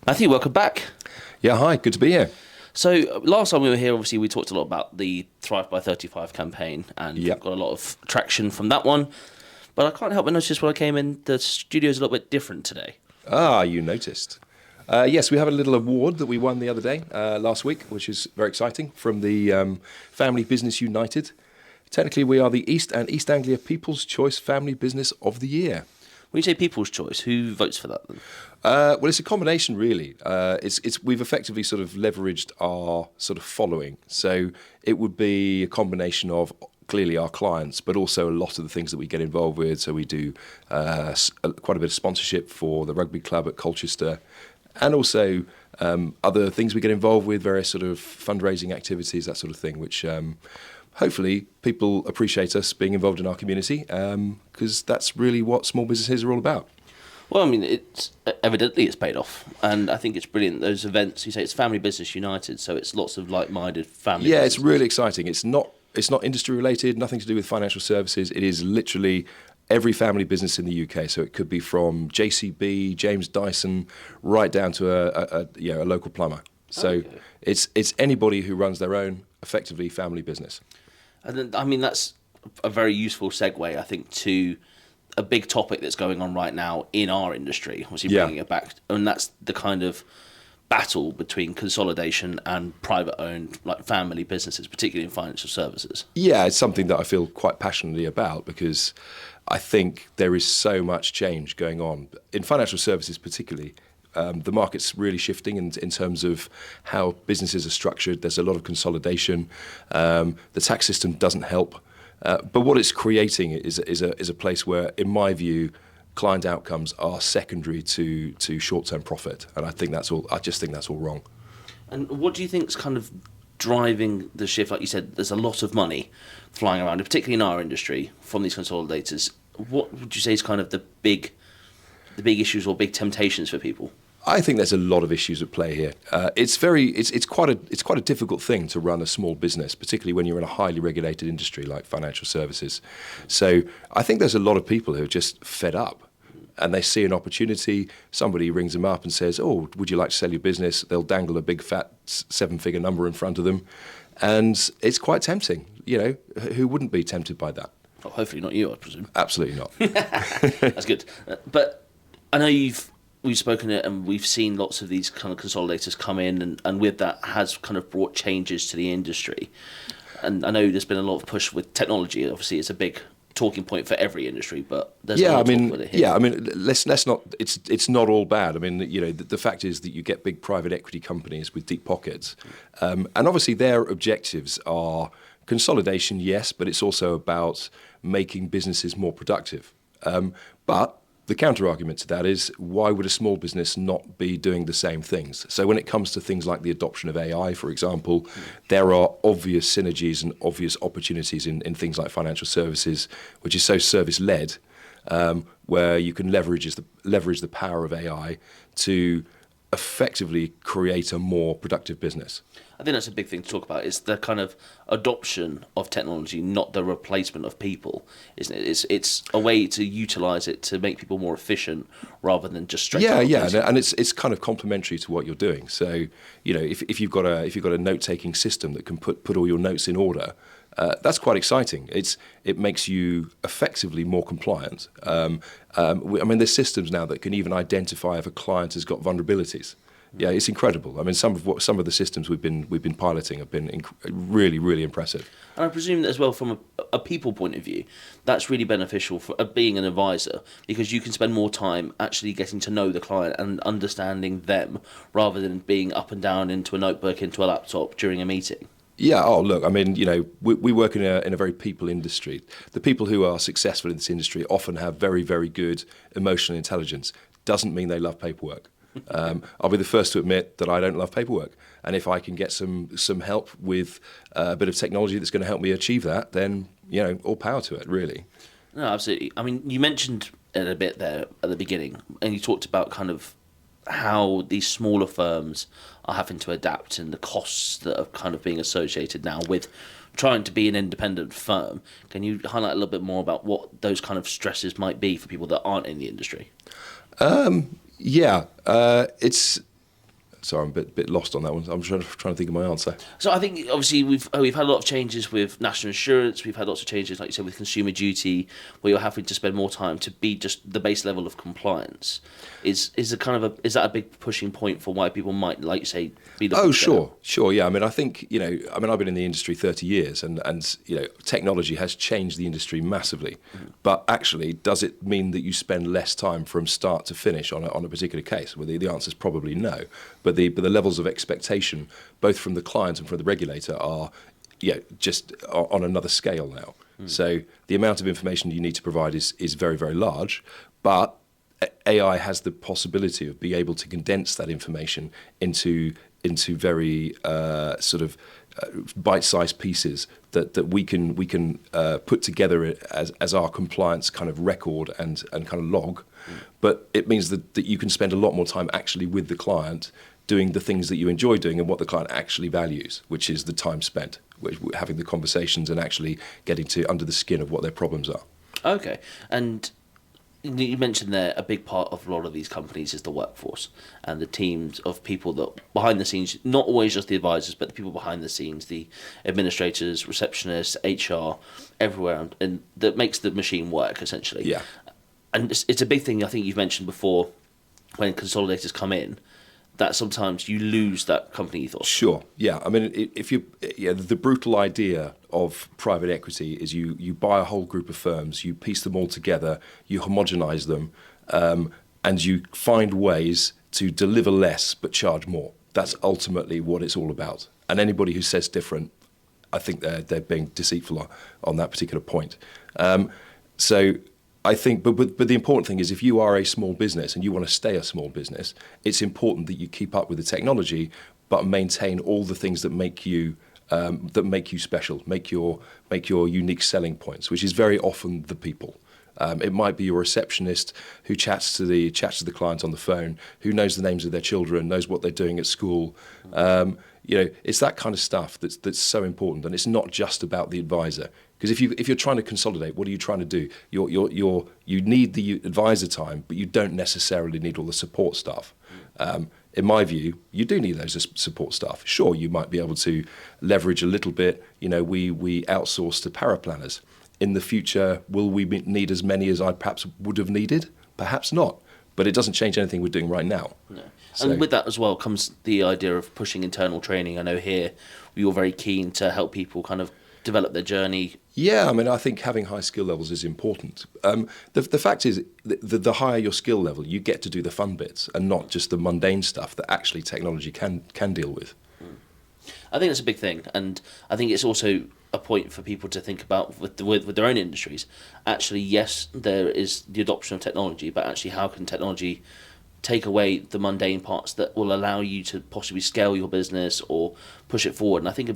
Matthew, welcome back. Yeah, hi, good to be here. So last time we were here, obviously we talked a lot about the Thrive by 35 campaign, and Yep. got a lot of traction from that one. But I can't help but notice when I came in, the studio's a little bit different today. You noticed. Yes, we have a little award that we won the other day, last week, which is very exciting, from the Family Business United. Technically, we are the East and East Anglia People's Choice Family Business of the Year. When you say people's choice, who votes for that then? Well, it's a combination, really. We've effectively sort of leveraged our sort of following. So it would be a combination of clearly our clients, but also a lot of the things that we get involved with. So we do quite a bit of sponsorship for the rugby club at Colchester, and also other things we get involved with, various sort of fundraising activities, that sort of thing, which hopefully people appreciate us being involved in our community, because that's really what small businesses are all about. Well, I mean, it's paid off, and I think it's brilliant. Those events, you say it's Family Business United, so it's lots of like-minded family. Yeah, businesses. it's really exciting. It's not industry related, nothing to do with financial services. It is literally every family business in the UK. So it could be from JCB, James Dyson, right down to a local plumber. So Okay. it's anybody who runs their own effectively family business. And then, I mean, that's a very useful segue, I think, to a big topic that's going on right now in our industry, obviously bringing it back. And that's the kind of battle between consolidation and private-owned, like family businesses, particularly in financial services. Yeah, it's something that I feel quite passionately about, because I think there is so much change going on in financial services, particularly. The market's really shifting in terms of how businesses are structured. There's a lot of consolidation. The tax system doesn't help. But what it's creating is a place where, in my view, client outcomes are secondary to short-term profit. And I just think that's all wrong. And what do you think is kind of driving the shift? Like you said, there's a lot of money flying around, particularly in our industry, from these consolidators. What would you say is kind of the big issues or big temptations for people? I think there's a lot of issues at play here. It's quite a difficult thing to run a small business, particularly when you're in a highly regulated industry like financial services. So I think there's a lot of people who are just fed up, and they see an opportunity. Somebody rings them up and says, "Oh, would you like to sell your business?" They'll dangle a big fat 7-figure number in front of them, and it's quite tempting. You know, who wouldn't be tempted by that? Well, hopefully not you, I presume. Absolutely not. That's good. But I know we've spoken it, and we've seen lots of these kind of consolidators come in, and with that has kind of brought changes to the industry. And I know there's been a lot of push with technology. Obviously, it's a big talking point for every industry, but there's a lot of talk with it here. Let's not. It's not all bad. I mean, you know, the fact is that you get big private equity companies with deep pockets, and obviously their objectives are consolidation, yes, but it's also about making businesses more productive. But the counter-argument to that is, why would a small business not be doing the same things? So when it comes to things like the adoption of AI, for example, there are obvious synergies and obvious opportunities in things like financial services, which is so service-led, where you can leverage the power of AI to effectively create a more productive business. I think that's a big thing to talk about, is the kind of adoption of technology, not the replacement of people, isn't it? It's a way to utilise it to make people more efficient rather than just straight up replacing. And it's kind of complementary to what you're doing. So, you know, if you've got a note-taking system that can put all your notes in order, that's quite exciting. It makes you effectively more compliant. I mean, there's systems now that can even identify if a client has got vulnerabilities. Yeah, it's incredible. I mean, some of the systems we've been piloting have been really, really impressive. And I presume that as well, from a people point of view, that's really beneficial for being an advisor, because you can spend more time actually getting to know the client and understanding them, rather than being up and down into a notebook, into a laptop during a meeting. Yeah. Oh, look. I mean, you know, we work in a very people industry. The people who are successful in this industry often have very, very good emotional intelligence. Doesn't mean they love paperwork. I'll be the first to admit that I don't love paperwork, and if I can get some help with a bit of technology that's going to help me achieve that, then, you know, all power to it, really. No, absolutely. I mean, you mentioned it a bit there at the beginning, and you talked about kind of how these smaller firms are having to adapt, and the costs that are kind of being associated now with trying to be an independent firm. Can you highlight a little bit more about what those kind of stresses might be for people that aren't in the industry? Yeah, it's Sorry, I'm a bit lost on that one. I'm trying to think of my answer. So I think obviously we've had a lot of changes with national insurance. We've had lots of changes, like you said, with consumer duty, where you're having to spend more time to be just the base level of compliance. Is that a big pushing point for why people might, like you say, be looking? Oh, sure, yeah. I mean, I think I've been in the industry 30 years, and technology has changed the industry massively. But actually, does it mean that you spend less time from start to finish on a particular case? Well, the answer is probably no. But the levels of expectation, both from the client and from the regulator, are just on another scale now. So the amount of information you need to provide is very, very large, but AI has the possibility of being able to condense that information into very bite-sized pieces that we can put together as our compliance kind of record and kind of log. But it means that you can spend a lot more time actually with the client, doing the things that you enjoy doing and what the client actually values, which is the time spent having the conversations and actually getting to under the skin of what their problems are. Okay, and you mentioned there a big part of a lot of these companies is the workforce and the teams of people that behind the scenes, not always just the advisors, but the people behind the scenes, the administrators, receptionists, HR, everywhere, and that makes the machine work essentially. Yeah. And it's a big thing I think you've mentioned before when consolidators come in, that sometimes you lose that company ethos. Sure, yeah. I mean, the brutal idea of private equity is you buy a whole group of firms, you piece them all together, you homogenize them, and you find ways to deliver less but charge more. That's ultimately what it's all about. And anybody who says different, I think they're being deceitful on that particular point. So I think, but the important thing is, if you are a small business and you want to stay a small business, it's important that you keep up with the technology, but maintain all the things that make you special, make your unique selling points, which is very often the people. It might be your receptionist who chats to the client on the phone, who knows the names of their children, knows what they're doing at school. It's that kind of stuff that's so important, and it's not just about the advisor. Because if you're trying to consolidate, what are you trying to do? You need the advisor time, but you don't necessarily need all the support staff. In my view, you do need those support staff. Sure, you might be able to leverage a little bit. We outsource to paraplanners. In the future, will we need as many as I perhaps would have needed? Perhaps not. But it doesn't change anything we're doing right now. No. And with that as well comes the idea of pushing internal training. I know here you're very keen to help people kind of develop their journey. Yeah, I mean, I think having high skill levels is important. The fact is, the higher your skill level, you get to do the fun bits and not just the mundane stuff that actually technology can deal with. I think that's a big thing, and I think it's also a point for people to think about with their own industries. Actually, yes, there is the adoption of technology, but actually how can technology take away the mundane parts that will allow you to possibly scale your business or push it forward? And I think a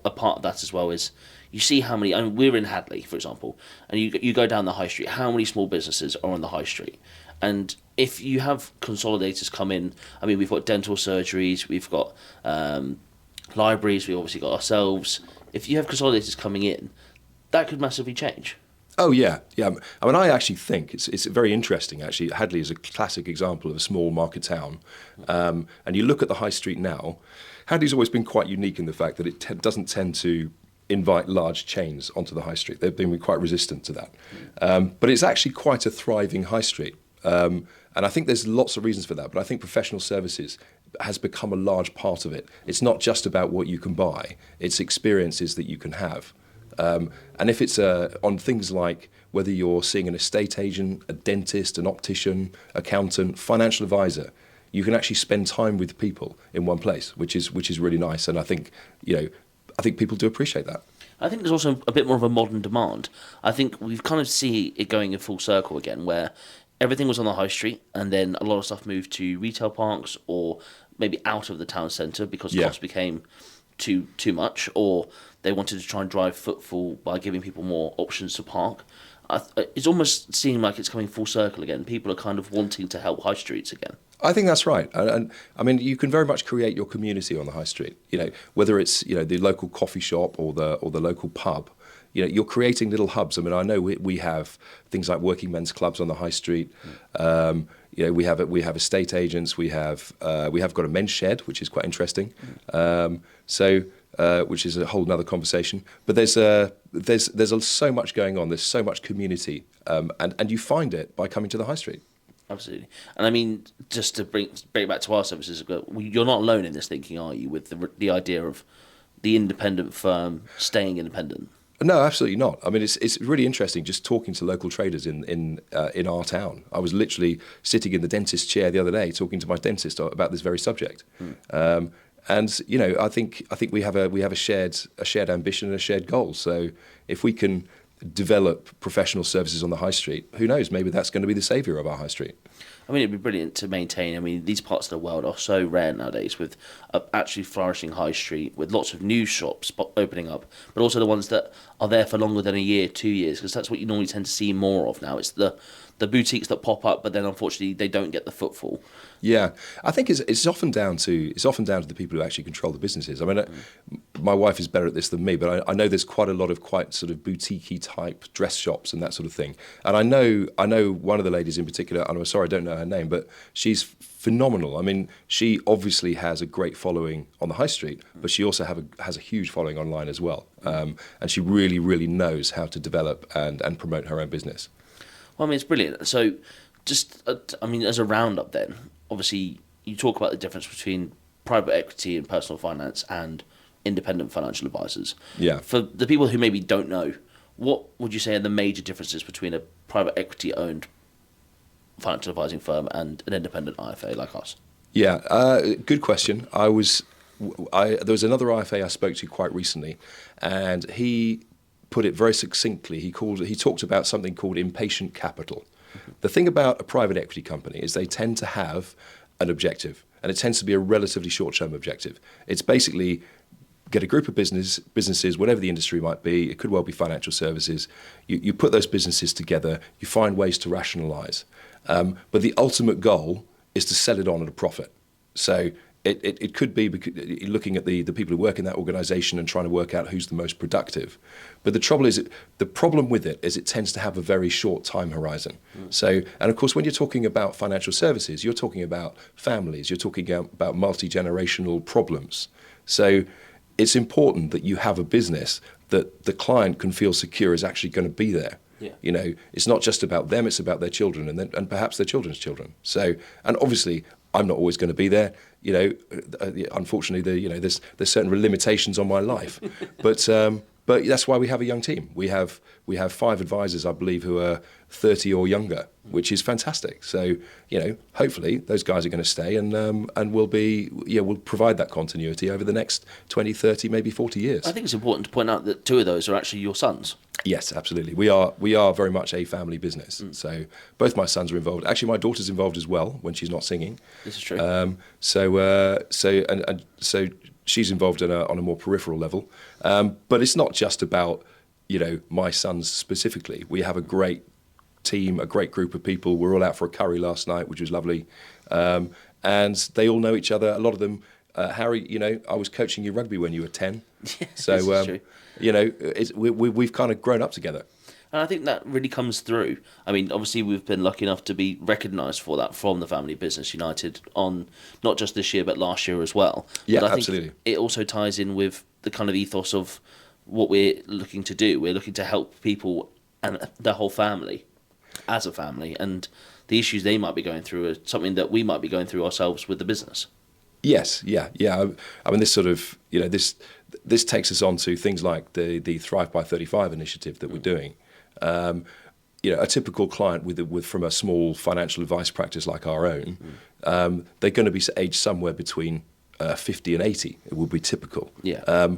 part of that as well is you see how many, we're in Hadley, for example, and you go down the high street, how many small businesses are on the high street? And if you have consolidators come in, I mean, we've got dental surgeries, we've got libraries, we've obviously got ourselves. If you have consolidators coming in, that could massively change. Oh, yeah. I mean, I actually think it's very interesting, actually. Hadley is a classic example of a small market town. And you look at the high street now, Hadley's always been quite unique in the fact that it doesn't tend to invite large chains onto the high street. They've been quite resistant to that. But it's actually quite a thriving high street. And I think there's lots of reasons for that. But I think professional services has become a large part of it. It's not just about what you can buy. It's experiences that you can have. And if it's on things like whether you're seeing an estate agent, a dentist, an optician, accountant, financial advisor, you can actually spend time with people in one place, which is really nice. And I think people do appreciate that. I think there's also a bit more of a modern demand. I think we've kind of see it going in full circle again, where everything was on the high street, and then a lot of stuff moved to retail parks or maybe out of the town centre because costs became too much, or they wanted to try and drive footfall by giving people more options to park. It's almost seeming like it's coming full circle again. People are kind of wanting to help high streets again. I think that's right. And I mean, you can very much create your community on the high street. Whether it's the local coffee shop or the local pub. you're creating little hubs. I mean, I know we have things like working men's clubs on the high street. We have estate agents. We have got a men's shed, which is quite interesting. Which is a whole other conversation. But there's so much going on. There's so much community, and you find it by coming to the high street. Absolutely. And I mean, just to bring it back to our services, you're not alone in this thinking, are you, with the idea of the independent firm staying independent? No, absolutely not. I mean, it's really interesting just talking to local traders in our town. I was literally sitting in the dentist's chair the other day talking to my dentist about this very subject. And I think we have a shared ambition and a shared goal. So if we can develop professional services on the high street, who knows? Maybe that's going to be the saviour of our high street. I mean, it'd be brilliant to maintain. I mean, these parts of the world are so rare nowadays, with actually flourishing high street, with lots of new shops opening up, but also the ones that are there for longer than a year, 2 years, because that's what you normally tend to see more of now. It's the boutiques that pop up, but then unfortunately they don't get the footfall. Yeah, I think it's often down to the people who actually control the businesses. I mean, my wife is better at this than me, but I know there's quite a lot of quite sort of boutique-y type dress shops and that sort of thing. And I know one of the ladies in particular, and I'm sorry I don't know her name, but she's phenomenal. I mean, she obviously has a great following on the high street, but she also has a huge following online as well. And she really, really knows how to develop and promote her own business. Well, I mean, it's brilliant. So just, as a roundup then, obviously you talk about the difference between private equity and personal finance and independent financial advisors. Yeah. For the people who maybe don't know, what would you say are the major differences between a private equity-owned financial advising firm and an independent IFA like us? Yeah, good question. There was another IFA I spoke to quite recently, and he put it very succinctly. He talked about something called impatient capital. Mm-hmm. The thing about a private equity company is they tend to have an objective, and it tends to be a relatively short-term objective. It's basically get a group of businesses, whatever the industry might be. It could well be financial services. You put those businesses together. You find ways to rationalise. But the ultimate goal is to sell it on at a profit. So it could be looking at the people who work in that organisation and trying to work out who's the most productive. But the problem with it is it tends to have a very short time horizon. So, and of course, when you're talking about financial services, you're talking about families, you're talking about multi-generational problems. So it's important that you have a business that the client can feel secure is actually going to be there. Yeah. It's not just about them, it's about their children and perhaps their children's children. So, and obviously, I'm not always going to be there. Unfortunately, there's certain limitations on my life, but that's why we have a young team. We have 5 advisors, I believe, who are 30 or younger, which is fantastic. So, hopefully those guys are going to stay and we'll provide that continuity over the next 20, 30, maybe 40 years. I think it's important to point out that 2 of those are actually your sons. Yes, absolutely. We are very much a family business. So both my sons are involved. Actually, my daughter's involved as well when she's not singing. This is true. So she's involved on a more peripheral level. But it's not just about my sons specifically. We have a great team, a great group of people. We're all out for a curry last night, which was lovely. And they all know each other. A lot of them. Harry, I was coaching you rugby when you were 10. Yeah, so this is true. we've kind of grown up together. And I think that really comes through. I mean, obviously, we've been lucky enough to be recognised for that from the Family Business United on not just this year, but last year as well. Yeah, but I think absolutely. It also ties in with the kind of ethos of what we're looking to do. We're looking to help people and their whole family as a family, and the issues they might be going through are something that we might be going through ourselves with the business. Yes, yeah. I mean, this sort of, this takes us on to things like the Thrive by 35 initiative that we're doing. A typical client from a small financial advice practice like our own, they're going to be aged somewhere between 50 and 80. It would be typical. Yeah.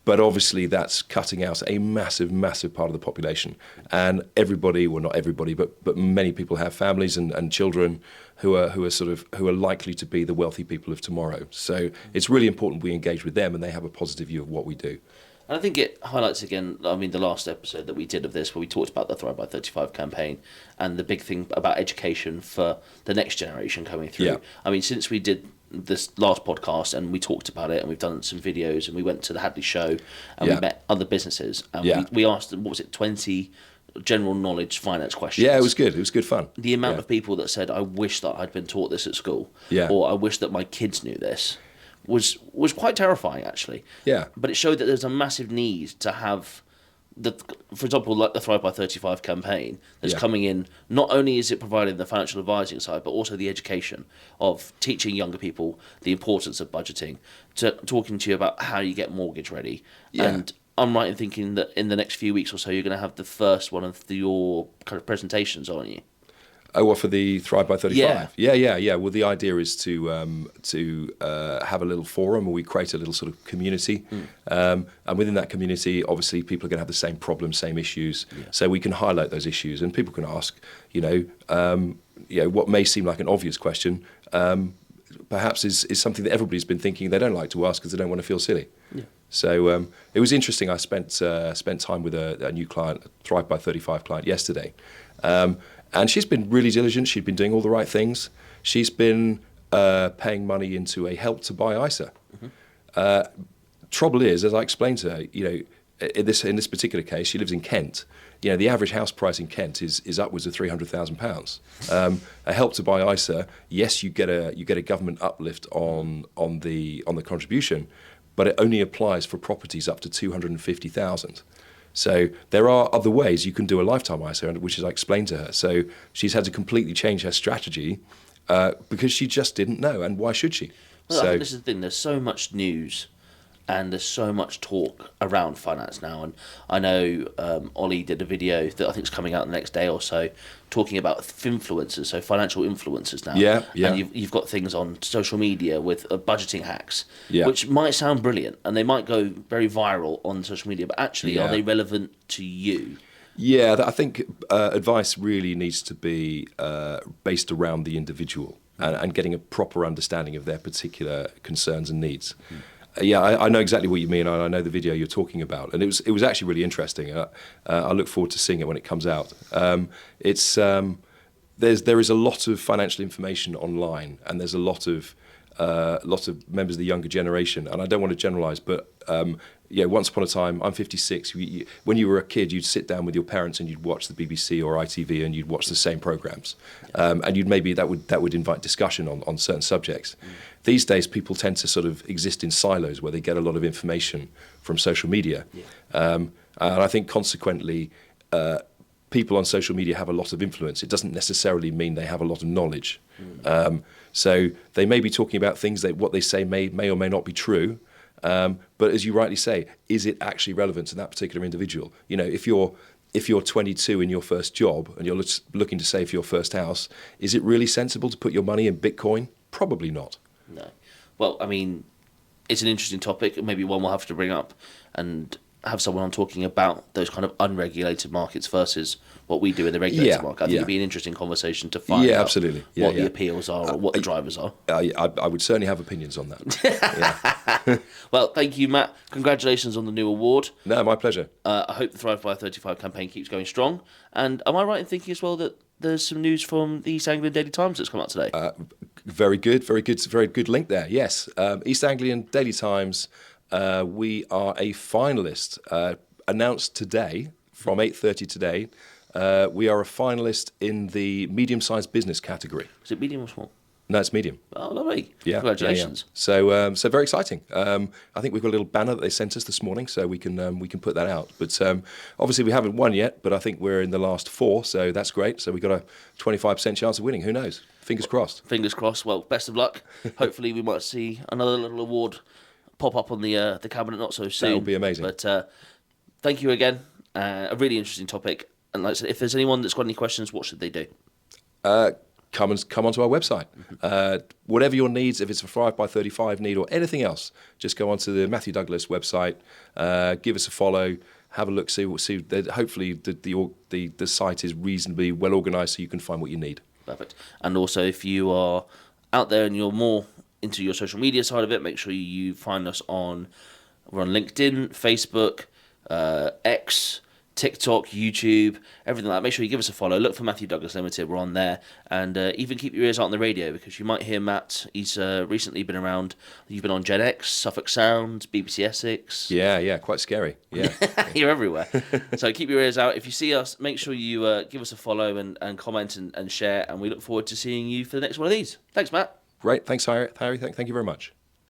But obviously, that's cutting out a massive, massive part of the population. And everybody, well, not everybody, but many people have families and children who are likely to be the wealthy people of tomorrow. So it's really important we engage with them and they have a positive view of what we do. And I think it highlights again, the last episode that we did of this, where we talked about the Thrive by 35 campaign and the big thing about education for the next generation coming through. Yeah. Since we did this last podcast, and we talked about it, and we've done some videos, and we went to the Hadley show, and we met other businesses, and we asked them, what was it, 20 general knowledge finance questions. Yeah, it was good. It was good fun. The amount of people that said, I wish that I'd been taught this at school, Yeah. or I wish that my kids knew this, was quite terrifying, actually. Yeah. But it showed that there's a massive need to have, for example, like the Thrive by 35 campaign that's coming in. Not only is it providing the financial advising side, but also the education of teaching younger people the importance of budgeting, to talking to you about how you get mortgage ready. Yeah. And I'm right in thinking that in the next few weeks or so, you're going to have the first one of your kind of presentations, aren't you? Oh, well, for the Thrive by 35? Yeah. Yeah. Well, the idea is to have a little forum where we create a little sort of community. And within that community, obviously, people are going to have the same problems, same issues. Yeah. So we can highlight those issues, and people can ask, what may seem like an obvious question, perhaps is something that everybody's been thinking they don't like to ask because they don't want to feel silly. Yeah. So it was interesting. I spent time with a new client, a Thrive by 35 client, yesterday. And she's been really diligent. She'd been doing all the right things. She's been paying money into a Help to Buy ISA. Trouble is, as I explained to her, in this particular case, she lives in Kent. The average house price in Kent is upwards of £300,000. A Help to Buy ISA, yes, you get a government uplift on the contribution, but it only applies for properties up to 250,000. So there are other ways you can do a lifetime ISA, which is I explained to her. So she's had to completely change her strategy because she just didn't know, and why should she? Well, I think this is the thing. There's so much news, and there's so much talk around finance now. And I know Ollie did a video that I think is coming out the next day or so, talking about influencers, so financial influencers now. Yeah. And you've got things on social media with budgeting hacks, yeah. which might sound brilliant, and they might go very viral on social media, but actually, are they relevant to you? Yeah, I think advice really needs to be based around the individual and getting a proper understanding of their particular concerns and needs. Yeah, I know exactly what you mean. I know the video you're talking about, and it was actually really interesting. I look forward to seeing it when it comes out. There is a lot of financial information online, and there's a lot of members of the younger generation, and I don't want to generalise, but once upon a time, I'm 56. When you were a kid, you'd sit down with your parents and you'd watch the BBC or ITV, and you'd watch the same programmes, and that would invite discussion on certain subjects. These days, people tend to sort of exist in silos where they get a lot of information from social media, and I think consequently, people on social media have a lot of influence. It doesn't necessarily mean they have a lot of knowledge. So they may be talking about things that what they say may or may not be true. But as you rightly say, is it actually relevant to that particular individual? If you're 22 in your first job and you're looking to save for your first house, is it really sensible to put your money in Bitcoin? Probably not. No. Well, I mean, it's an interesting topic, maybe one we'll have to bring up and have someone on talking about those kind of unregulated markets versus what we do in the regulated market. I think it'd be an interesting conversation to find out absolutely. what the appeals are or what the drivers are. I would certainly have opinions on that. Well, thank you, Matt. Congratulations on the new award. No, my pleasure. I hope the Thrive by 35 campaign keeps going strong. And am I right in thinking as well that there's some news from the East Anglian Daily Times that's come out today? Very good link there, yes. East Anglian Daily Times, we are a finalist, announced today, from 8:30 today. We are a finalist in the medium-sized business category. Is it medium or small? No, it's medium. Oh, lovely. Yeah, Congratulations. Yeah. So very exciting. I think we've got a little banner that they sent us this morning, so we can put that out. But obviously we haven't won yet, but I think we're in the last 4, so that's great. So we've got a 25% chance of winning. Who knows? Fingers crossed. Fingers crossed. Well, best of luck. Hopefully we might see another little award pop up on the cabinet not so soon. That would be amazing. But thank you again. A really interesting topic. And like I said, if there's anyone that's got any questions, what should they do? Come onto our website. Whatever your needs, if it's a Thrive by 35 need or anything else, just go onto the Matthew Douglas website, give us a follow, have a look, see that hopefully the site is reasonably well organised so you can find what you need. Perfect. And also, if you are out there and you're more into your social media side of it, make sure you find us we're on LinkedIn, Facebook, X, TikTok, YouTube, everything like that. Make sure you give us a follow. Look for Matthew Douglas Ltd. We're on there. And even keep your ears out on the radio, because you might hear Matt. He's recently been around. You've been on Gen X, Suffolk Sound, BBC Essex. Yeah, quite scary. Yeah. You're everywhere. So keep your ears out. If you see us, make sure you give us a follow and comment and share. And we look forward to seeing you for the next one of these. Thanks, Matt. Great. Thanks, Harry. Thank you very much.